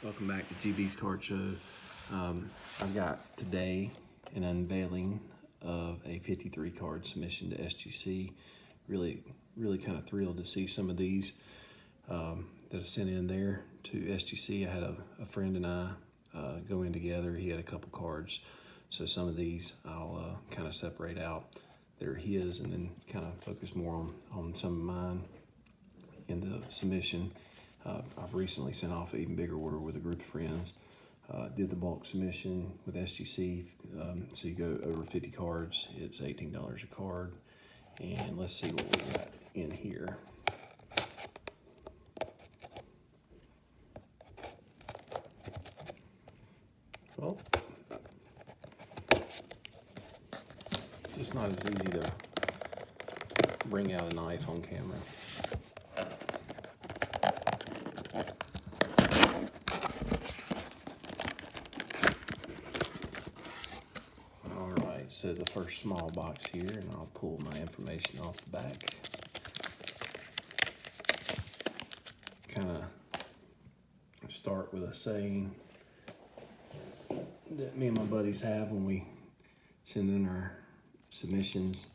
Welcome back to GB's Card Show. I've got today an unveiling of a 53 card submission to SGC. Really kind of thrilled to see some of these that I sent in there to SGC. I had a friend and I go in together. He had a couple cards, so some of these I'll kind of separate out. They're his, and then kind of focus more on some of mine in the submission. I've recently sent off an even bigger order with a group of friends. Did the bulk submission with SGC. So you go over 50 cards, it's $18 a card. And let's see what we got in here. Well, it's not as easy to bring out a knife on camera. So the first small box here, and I'll pull my information off the back. Kind of start with a saying that me and my buddies have when we send in our submissions.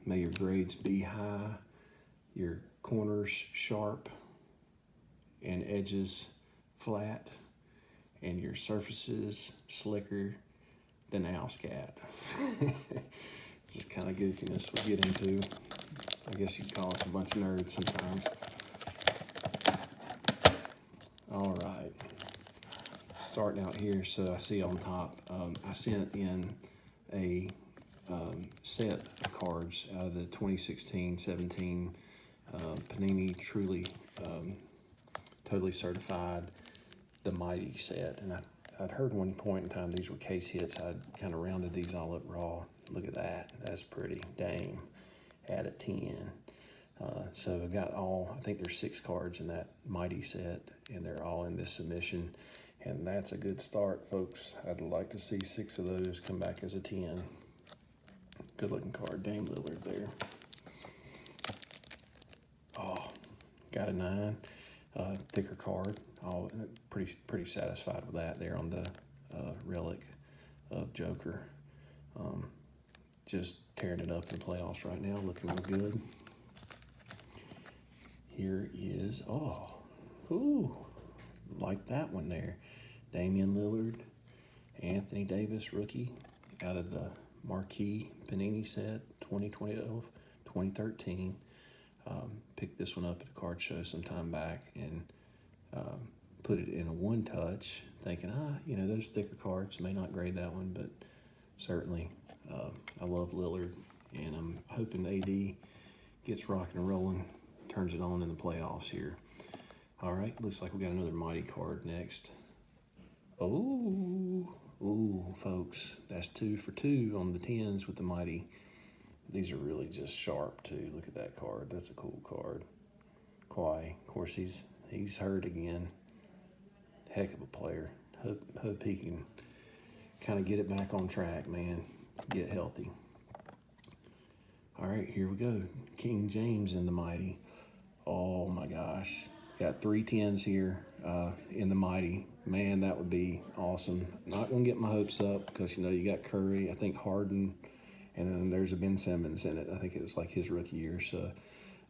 May your grades be high, your corners sharp, and edges flat, and your surfaces slicker than owl scat. Just kind of goofiness we get into. I guess you'd call us a bunch of nerds sometimes. All right, starting out here. So I see on top, I sent in a set of cards out of the 2016-17 Panini Truly Totally Certified, the Mighty set. And I'd heard one point in time these were case hits. I'd kind of rounded these all up raw. Look at that. That's pretty. Dang. Add a 10. So I got all, I think there's 6 cards in that Mighty set, and they're all in this submission. And that's a good start, folks. I'd like to see 6 of those come back as a 10. Good looking card. Dame Lillard there. Oh, got a 9. Thicker card. Oh, pretty satisfied with that there on the relic of Joker. Just tearing it up in the playoffs right now, looking real good. Here is, like that one there. Damian Lillard, Anthony Davis, rookie, out of the Marquee Panini set, 2012-2013. Picked this one up at a card show some time back and put it in a one touch, thinking, those thicker cards may not grade that one, but certainly I love Lillard, and I'm hoping AD gets rocking and rolling, turns it on in the playoffs here. All right, looks like we got another Mighty card next. Ooh, folks, that's 2 for 2 on the 10s with the Mighty. These are really just sharp too. Look at that card. That's a cool card. Kawhi, of course, he's hurt again. Heck of a player. Hope he can kind of get it back on track, man. Get healthy. All right, here we go. King James in the Mighty. Oh my gosh. Got 3 10s here in the Mighty. Man, that would be awesome. Not going to get my hopes up because, you got Curry, I think Harden, and then there's a Ben Simmons in it. I think it was like his rookie year. So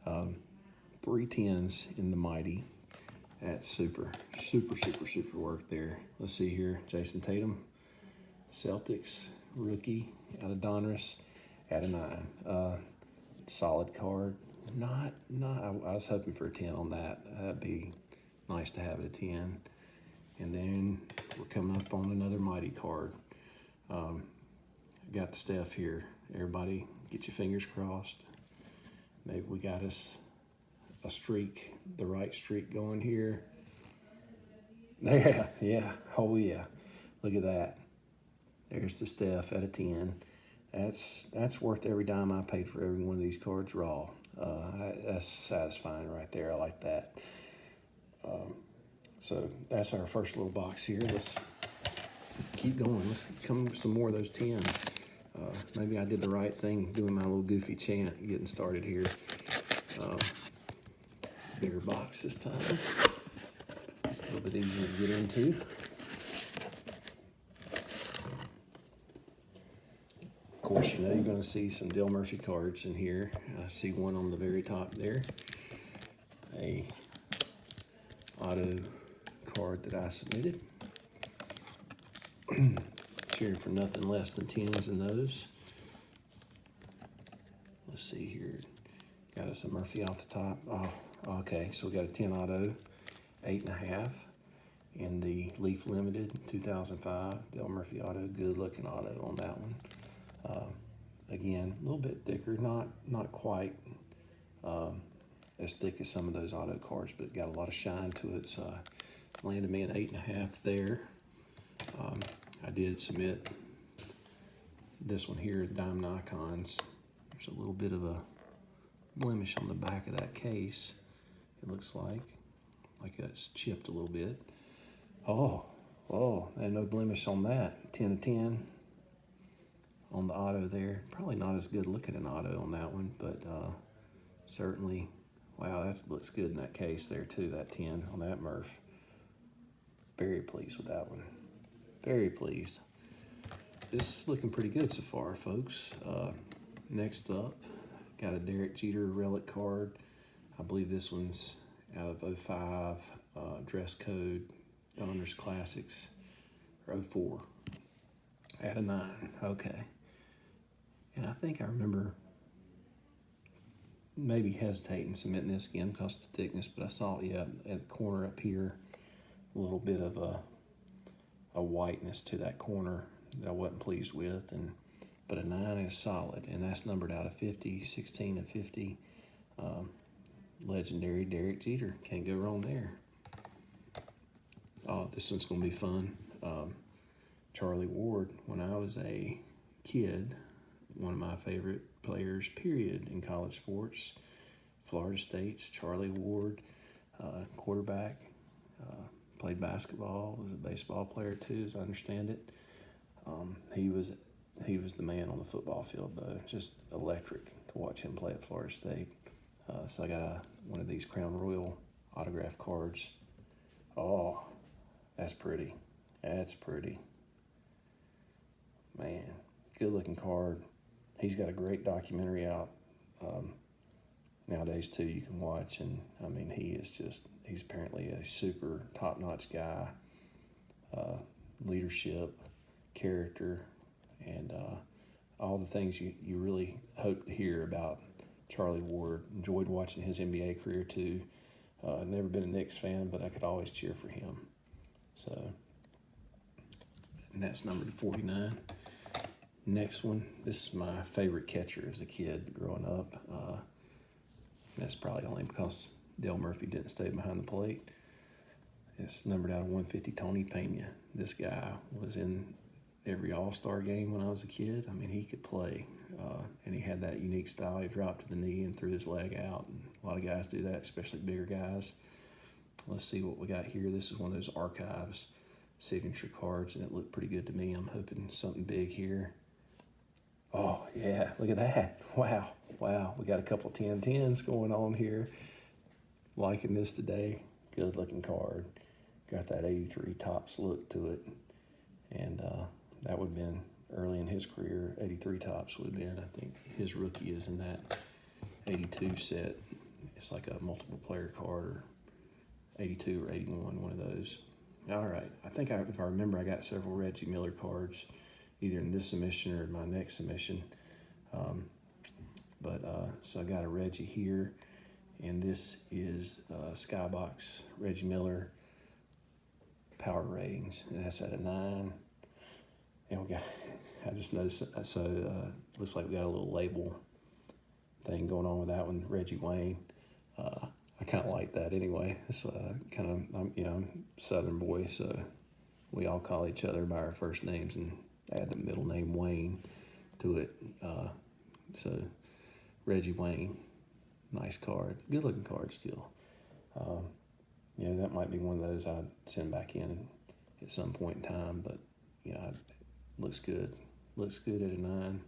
3 10s in the Mighty. That's super work there. Let's see here. Jason Tatum, Celtics, rookie, out of Donruss, at a 9. Solid card. I was hoping for a 10 on that. That'd be nice to have it a 10. And then we're coming up on another Mighty card. Got the Steph here. Everybody get your fingers crossed. Maybe we got us a streak, the right streak going here. Yeah. Oh yeah. Look at that. There's the Steph at a 10. That's worth every dime I paid for every one of these cards raw. That's satisfying right there. I like that. So that's our first little box here. Let's keep going. Let's come with some more of those 10s. Maybe I did the right thing doing my little goofy chant getting started here. Bigger box this time. A little bit easier to get into. Of course, you know you're going to see some Dale Murphy cards in here. I see one on the very top there. A auto card that I submitted. Cheering for nothing less than 10s in those. Let's see here. Got us a Murphy off the top. Oh, okay. So we got a 10 auto, 8.5, in the Leaf Limited 2005 Dale Murphy auto. Good looking auto on that one. Again, a little bit thicker, not quite as thick as some of those auto cards, but got a lot of shine to it. So landed me an 8.5 there. I did submit this one here, Diamond Icons. There's a little bit of a blemish on the back of that case. It looks like it's chipped a little bit. Oh, and no blemish on that. 10 of 10 on the auto there. Probably not as good looking an auto on that one, but certainly, wow, that looks good in that case there too, that 10 on that Murph. Very pleased with that one. Very pleased. This is looking pretty good so far, folks. Next up, got a Derek Jeter relic card. I believe this one's out of 05, dress code, Honors Classics, or 04. Out of 9, okay. And I think I remember maybe hesitating submitting this again because of the thickness, but I saw, yeah, at the corner up here, a little bit of a whiteness to that corner that I wasn't pleased with, but a 9 is solid, and that's numbered out of 50, 16 of 50. Legendary Derek Jeter, can't go wrong there. Oh, this one's gonna be fun. Charlie Ward, when I was a kid, one of my favorite players, period, in college sports. Florida State's Charlie Ward, quarterback, played basketball, was a baseball player too, as I understand it. He was the man on the football field, though. Just electric to watch him play at Florida State. So I got one of these Crown Royal autograph cards. Oh, that's pretty. That's pretty. Man, good looking card. He's got a great documentary out nowadays too, you can watch, and I mean, he's apparently a super top-notch guy, leadership, character, and all the things you really hope to hear about Charlie Ward. Enjoyed watching his NBA career too. I've never been a Knicks fan, but I could always cheer for him. So, and that's numbered to 49. Next one, this is my favorite catcher as a kid growing up. That's probably only because Dale Murphy didn't stay behind the plate. It's numbered out of 150, Tony Pena. This guy was in every All-Star game when I was a kid. I mean, he could play, and he had that unique style. He dropped to the knee and threw his leg out, and a lot of guys do that, especially bigger guys. Let's see what we got here. This is one of those archives signature cards, and it looked pretty good to me. I'm hoping something big here. Oh, yeah, look at that. Wow. We got a couple 10-10s going on here. Liking this today. Good looking card. Got that 83 tops look to it. And that would have been early in his career. 83 tops would have been. I think his rookie is in that 82 set. It's like a multiple player card, or 82 or 81, one of those. All right. I think if I remember, I got several Reggie Miller cards, either in this submission or in my next submission. So I got a Reggie here, and this is Skybox Reggie Miller power ratings, and that's at a 9. And I just noticed, looks like we got a little label thing going on with that one, Reggie Wayne. I kind of like that anyway. It's I'm a Southern boy, so we all call each other by our first names and add the middle name Wayne to it. So Reggie Wayne, nice card, good looking card still. That might be one of those I'd send back in at some point in time, but it looks good. Looks good at a 9.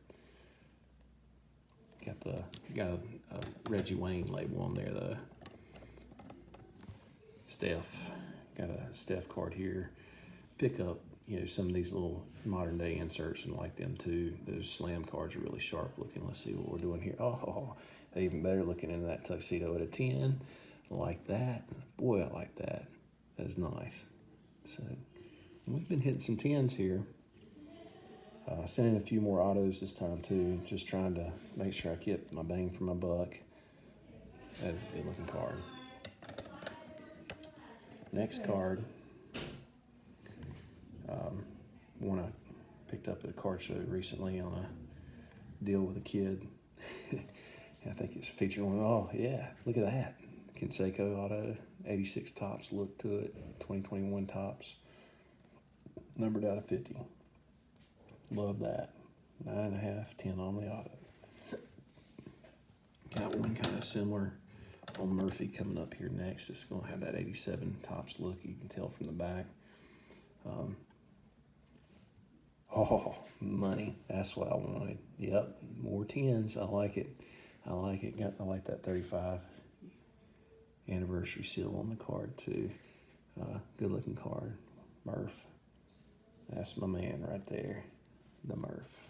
Got a Reggie Wayne label on there though. Steph got a Steph card here. Pick up, some of these little modern day inserts and like them too. Those slam cards are really sharp looking. Let's see what we're doing here. Oh, even better looking into that tuxedo at a 10. Like that. Boy, I like that. That is nice. So we've been hitting some 10s here. Sending a few more autos this time too. Just trying to make sure I get my bang for my buck. That is a good looking card. Next card. One I picked up at a card show recently on a deal with a kid. I think it's featured one. Oh yeah, look at that. Conseco auto, 86 tops, look to it, 2021 tops. Numbered out of 50. Love that. 9.5, 10 on the auto. Got one kind of similar on Murphy coming up here next. It's going to have that 87 tops look. You can tell from the back. Money. That's what I wanted. Yep, more 10s. I like it. I like that 35 anniversary seal on the card too. Good looking card. Murph. That's my man right there. The Murph.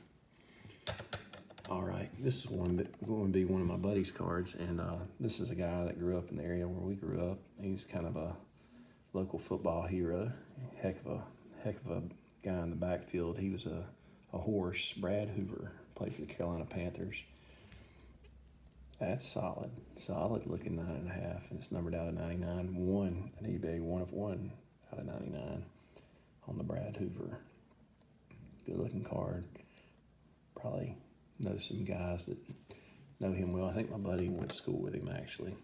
All right, this is going to be one of my buddy's cards, and this is a guy that grew up in the area where we grew up. He's kind of a local football hero. Heck of a guy in the backfield. He was a horse. Brad Hoover played for the Carolina Panthers. That's solid looking 9.5, and it's numbered out of 99. An eBay 1 of 1 out of 99 on the Brad Hoover. Good looking card. Probably know some guys that know him well. I think my buddy went to school with him actually.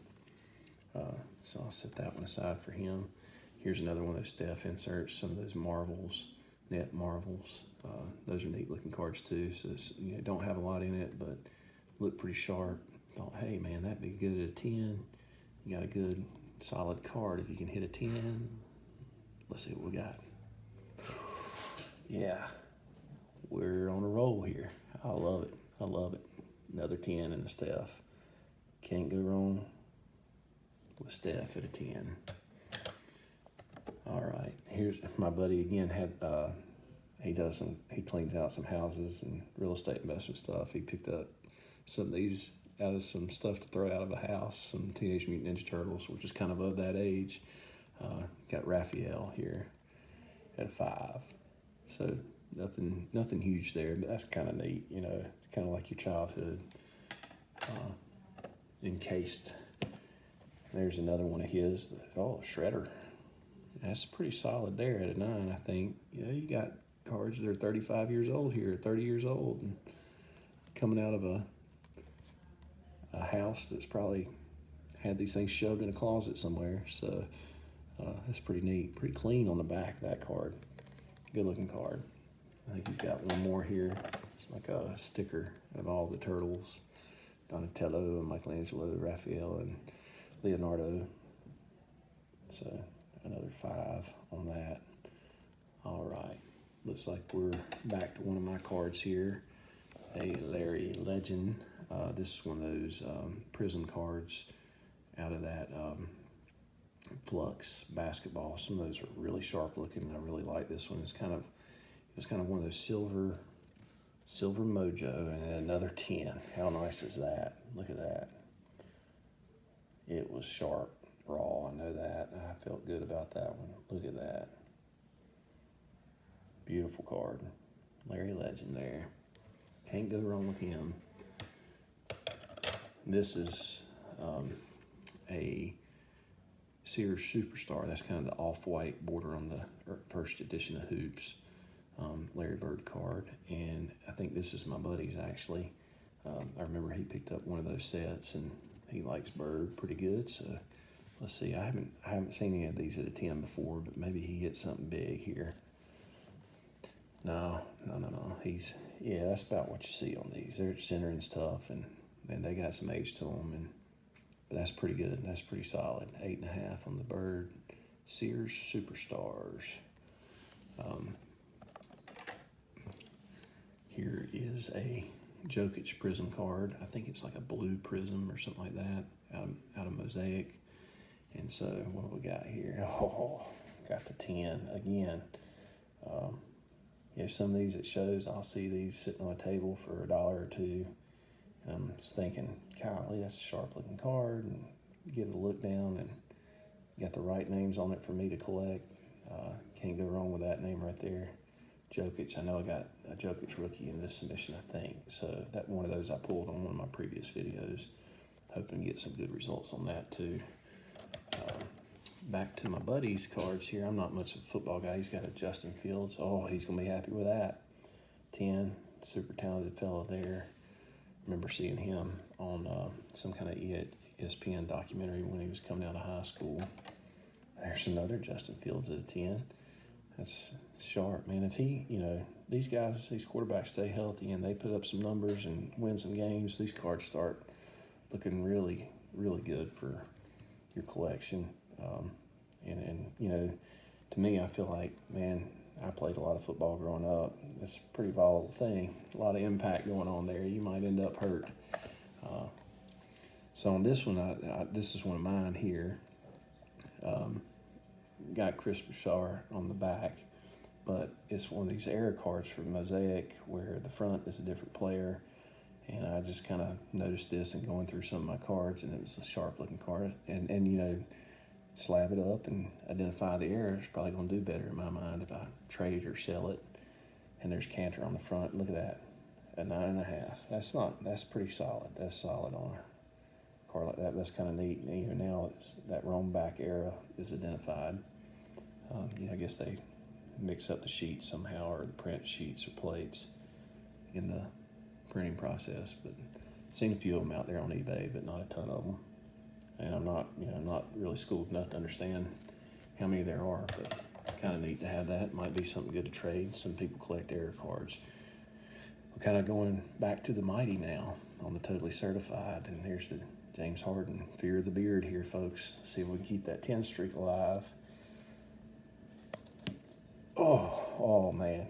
So I'll set that one aside for him. Here's another one of those Steph inserts, some of those marvels, net marvels. Those are neat looking cards too. So don't have a lot in it, but look pretty sharp. Thought, hey man, that'd be good at a 10. You got a good solid card if you can hit a 10. Let's see what we got. Yeah, we're on a roll here. I love it. Another 10 and a Steph. Can't go wrong with Steph at a 10. All right, here's my buddy again. He cleans out some houses and real estate investment stuff. He picked up some of these out of some stuff to throw out of a house, some Teenage Mutant Ninja Turtles, which is kind of that age. Got Raphael here at 5. So nothing huge there, but that's kind of neat. It's kind of like your childhood encased. There's another one of his. Shredder. That's pretty solid there at a 9, I think. You got cards that are 35 years old here, 30 years old, and coming out of a house that's probably had these things shoved in a closet somewhere. So that's pretty neat. Pretty clean on the back of that card. Good looking card. I think he's got one more here. It's like a sticker of all the turtles. Donatello and Michelangelo, Raphael and Leonardo. So another 5 on that. All right. Looks like we're back to one of my cards here. A Larry Legend. This is one of those Prism cards out of that Flux basketball. Some of those are really sharp looking. I really like this one. It was kind of one of those silver mojo, and then another 10. How nice is that? Look at that. It was sharp, raw. I know that. I felt good about that one. Look at that. Beautiful card. Larry Legend there. Can't go wrong with him. This is a Sears Superstar. That's kind of the off-white border on the first edition of Hoops. Larry Bird card, and I think this is my buddy's actually. I remember he picked up one of those sets, and he likes Bird pretty good. So let's see. I haven't seen any of these at a 10 before, but maybe he hit something big here. No. That's about what you see on these. They're centering stuff, and they got some age to them, but that's pretty good. That's pretty solid. 8.5 on the Bird Sears Superstars. Here is a Jokic Prism card. I think it's like a blue prism or something like that, out of Mosaic. And so what do we got here? got the 10 again. Some of these it shows, I'll see these sitting on a table for $1 or $2. And I'm just thinking, golly, that's a sharp looking card, and give it a look down, and got the right names on it for me to collect. Can't go wrong with that name right there. Jokic, I know I got a Jokic rookie in this submission, I think. So that one of those I pulled on one of my previous videos. Hoping to get some good results on that too. Back to my buddy's cards here. I'm not much of a football guy. He's got a Justin Fields. Oh, he's going to be happy with that. 10, super talented fellow there. Remember seeing him on some kind of ESPN documentary when he was coming out of high school. There's another Justin Fields at a 10. That's sharp, man. If he, these guys, these quarterbacks stay healthy and they put up some numbers and win some games, these cards start looking really, really good for your collection. To me, I feel like, man, I played a lot of football growing up. It's a pretty volatile thing. A lot of impact going on there. You might end up hurt. So on this one, this is one of mine here. Got Chris Bouchard on the back, but it's one of these error cards for Mosaic where the front is a different player. And I just kind of noticed this and going through some of my cards, and it was a sharp-looking card. And slab it up and identify the error is probably going to do better in my mind if I trade it or sell it. And there's Cantor on the front. Look at that, a 9.5. That's pretty solid. That's solid on a card like that. That's kind of neat. And even now, that Rome back era is identified. I guess they mix up the sheets somehow, or the print sheets or plates in the printing process. But I've seen a few of them out there on eBay, but not a ton of them. And I'm not really schooled enough to understand how many there are, but kind of neat to have that. Might be something good to trade. Some people collect error cards. We're kind of going back to the mighty now on the totally certified, and here's the James Harden Fear of the Beard here, folks. See if we can keep that 10 streak alive. Oh man.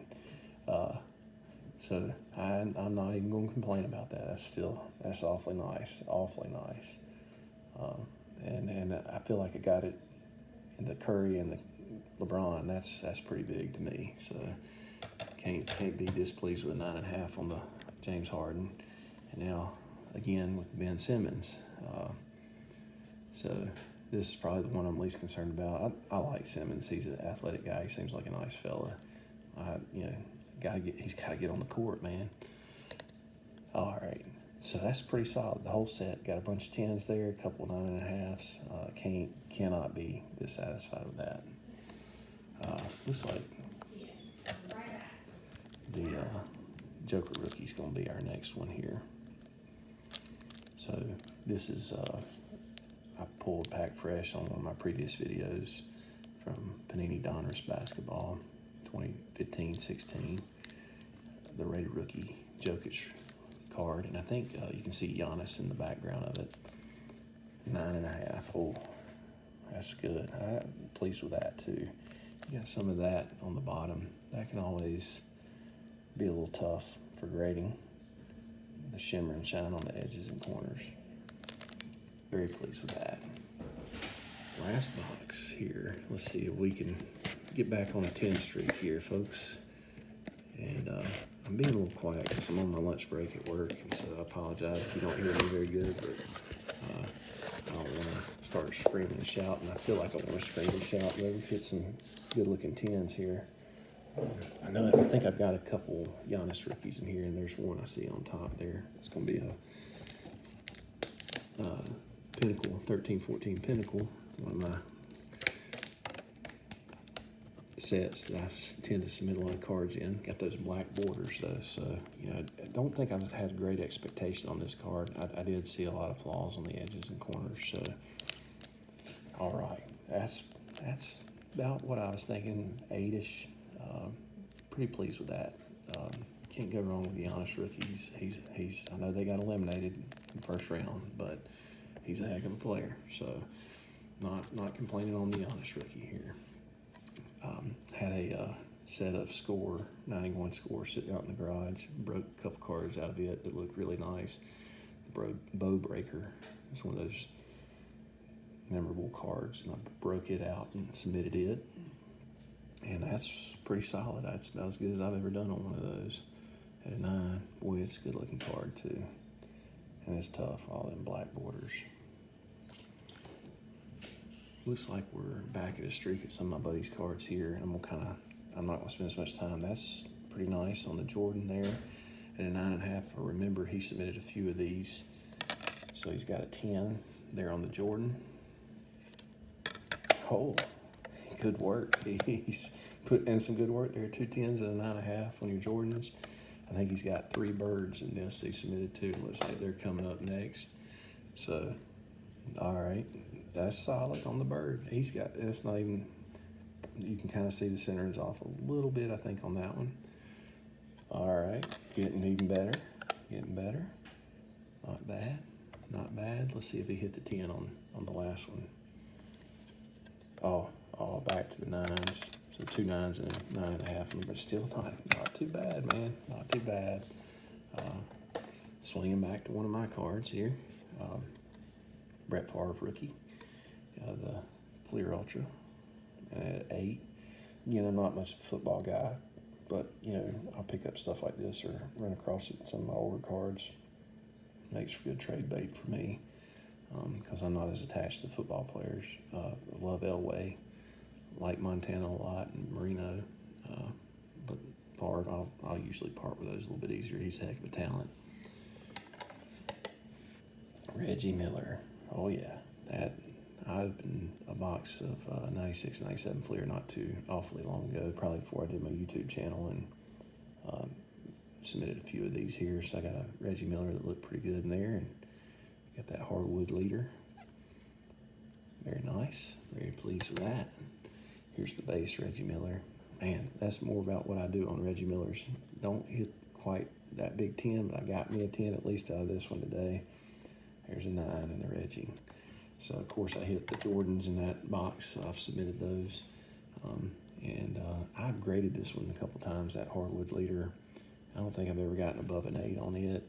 So I'm not even going to complain about that. That's awfully nice, and I feel like I got it in the Curry and the LeBron. That's pretty big to me. So can't be displeased with a 9.5 on the James Harden. And now again with Ben Simmons. So this is probably the one I'm least concerned about. I like Simmons. He's an athletic guy. He seems like a nice fella. He's got to get on the court, man. All right. So that's pretty solid. The whole set got a bunch of 10s there, a couple 9.5s. Cannot be dissatisfied with that. Looks like the Joker rookie's going to be our next one here. So this is I pulled Pack Fresh on one of my previous videos from Panini Donruss Basketball 2015-16. The rated rookie Jokic card, and I think you can see Giannis in the background of it. 9.5. Oh, that's good. I'm pleased with that too. You got some of that on the bottom. That can always be a little tough for grading. The shimmer and shine on the edges and corners. Very pleased with that. Last box here. Let's see if we can get back on a 10 streak here, folks. And I'm being a little quiet because I'm on my lunch break at work, and so I apologize if you don't hear me very good, but I don't want to start screaming and shouting. I feel like I want to scream and shout, but we've hit some good-looking 10s here. I think I've got a couple Giannis rookies in here, and there's one I see on top there. It's going to be a Pinnacle, 13-14 Pinnacle, one of my sets that I tend to submit a lot of cards in. Got those black borders though, so I don't think I've had great expectation on this card. I did see a lot of flaws on the edges and corners. So, all right, that's about what I was thinking. 8-ish. Pretty pleased with that. Can't go wrong with the Giannis rookies. He's I know they got eliminated in the first round, but he's a heck of a player. So, not complaining on the Giannis rookie here. Had a set of 91 score sitting out in the garage. Broke a couple cards out of it that looked really nice. The Bow Breaker is one of those memorable cards, and I broke it out and submitted it. And that's pretty solid. That's about as good as I've ever done on one of those. At a 9. Boy, it's a good looking card too. And it's tough, all them black borders. Looks like we're back at a streak at some of my buddies' cards here. And I'm not gonna spend as much time. That's pretty nice on the Jordan there. At a 9.5, remember he submitted a few of these. So he's got a 10 there on the Jordan. Oh, good work. He's put in some good work there. 2 10s and a 9.5 on your Jordans. I think he's got 3 birds in this he submitted to. Looks like they're coming up next. So, all right, that's solid on the bird. He's got, it's not even, you can kind of see the centering's off a little bit, I think, on that one. All right, getting even better, getting better. Not bad, not bad. Let's see if he hit the 10 on the last one. Oh, back to the 9s. So 2 9s and a 9.5, but still not too bad, man. Not too bad. Swinging back to one of my cards here. Brett Favre rookie. The Fleer Ultra at 8. You know, I'm not much of a football guy, but, you know, I'll pick up stuff like this or run across it in some of my older cards. Makes for good trade bait for me because I'm not as attached to football players. I love Elway, like Montana a lot, and Marino. But Favre, I'll usually part with those a little bit easier. He's a heck of a talent. Reggie Miller. Oh, yeah. I opened a box of 96, 97 Fleer not too awfully long ago, probably before I did my YouTube channel, and submitted a few of these here. So I got a Reggie Miller that looked pretty good in there, and got that hardwood leader. Very nice. Very pleased with that. Here's the base Reggie Miller. Man, that's more about what I do on Reggie Millers. Don't hit quite that big 10, but I got me a 10 at least out of this one today. There's a 9 in the Reggie. So, of course, I hit the Jordans in that box, so I've submitted those. And I've graded this one a couple times, that hardwood leader. I don't think I've ever gotten above an 8 on it.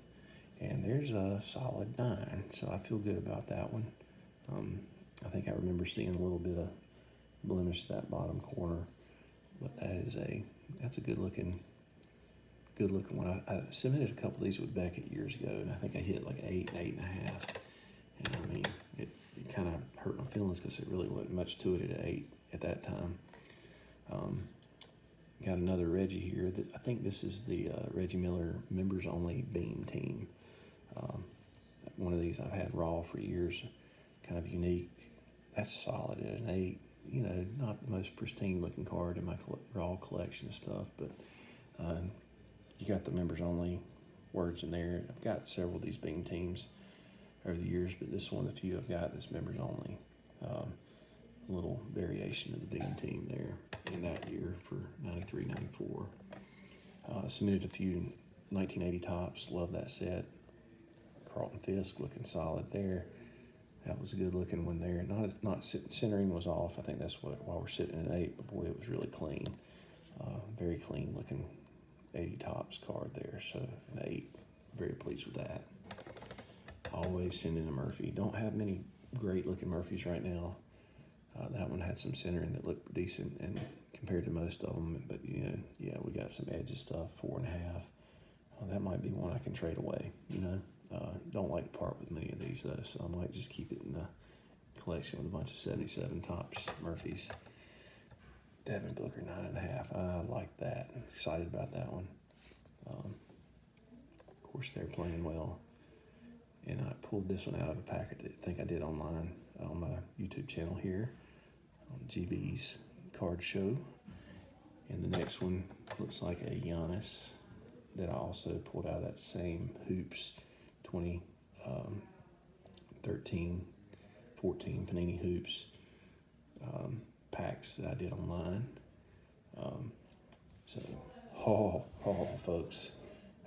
And there's a solid 9, so I feel good about that one. I think I remember seeing a little bit of blemish to that bottom corner, but that's a good looking one. I submitted a couple of these with Beckett years ago, and I think I hit like 8 and 8.5. And I mean, it kind of hurt my feelings because it really wasn't much to it at 8 at that time. Got another Reggie here. I think this is the Reggie Miller members only beam team. One of these I've had raw for years, kind of unique. That's solid at an 8. You know, not the most pristine looking card in my raw collection of stuff, but you got the members only words in there. I've got several of these beam teams over the years, but this is one of the few I've got that's members only. A little variation of the beam team there in that year for 93, 94. Submitted a few 1980 tops. Love that set. Carlton Fisk looking solid there. That was a good looking one there. Not centering was off. I think that's why we're sitting at 8. But boy, it was really clean. Very clean looking 80 tops card there. So an 8. Very pleased with that. Always sending a Murphy. Don't have many great looking Murphys right now. That one had some centering that looked decent and compared to most of them. But you know, yeah, we got some edges stuff. 4.5. That might be one I can trade away. You know. Don't like to part with many of these though, so I might just keep it in the collection with a bunch of 77 tops Murphys. Devin Booker 9.5. I like that. Excited about that one. Of course, they're playing well. And I pulled this one out of a packet that I think I did online on my YouTube channel here on GB's Card Show. And the next one looks like a Giannis that I also pulled out of that same Hoops 2013, 14 Panini Hoops packs that I did online. Folks,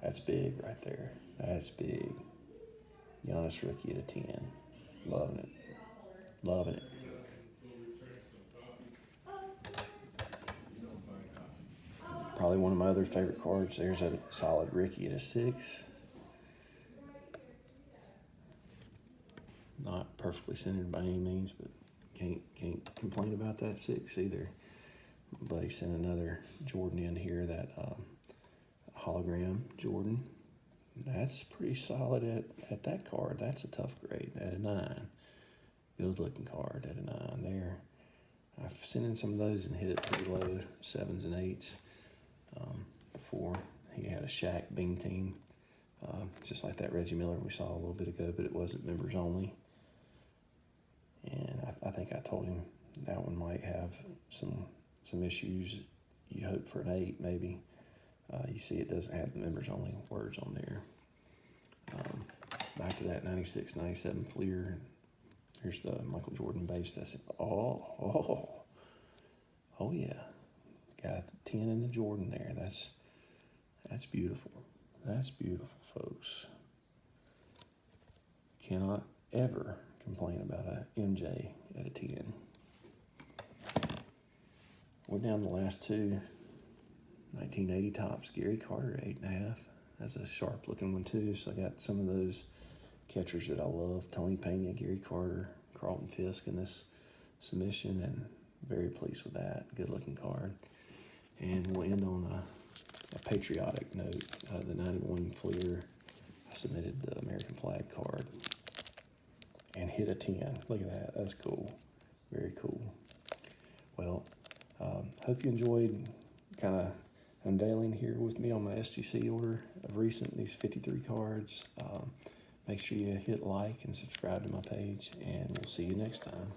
that's big right there. That's big. Giannis rookie at a 10. Loving it. Loving it. Probably one of my other favorite cards. There's a solid Ricky at a 6. Not perfectly centered by any means, but can't complain about that 6 either. My buddy sent another Jordan in here, that hologram Jordan. That's pretty solid at that card. That's a tough grade at a 9. Good looking card at a 9 there. I've sent in some of those and hit it pretty low, 7s and 8s. Before he had a Shaq Beam Team, just like that Reggie Miller we saw a little bit ago, but it wasn't members only. And I think I told him that one might have some issues. You hope for an 8 maybe. You see it doesn't have the members only words on there. Back to that 96, 97 Fleer. Here's the Michael Jordan base. That's it. Oh yeah. Got the 10 and the Jordan there. That's beautiful. That's beautiful, folks. Cannot ever complain about a MJ at a 10. We're down to the last two. 1980 Topps, Gary Carter, 8.5. That's a sharp looking one too. So I got some of those catchers that I love. Tony Pena, Gary Carter, Carlton Fisk in this submission, and very pleased with that. Good looking card. And we'll end on a patriotic note. The 91 Fleer, I submitted the American flag card and hit a 10. Look at that. That's cool. Very cool. Well, hope you enjoyed kind of unveiling here with me on my SGC order of recent, these 53 cards. Make sure you hit like and subscribe to my page, and we'll see you next time.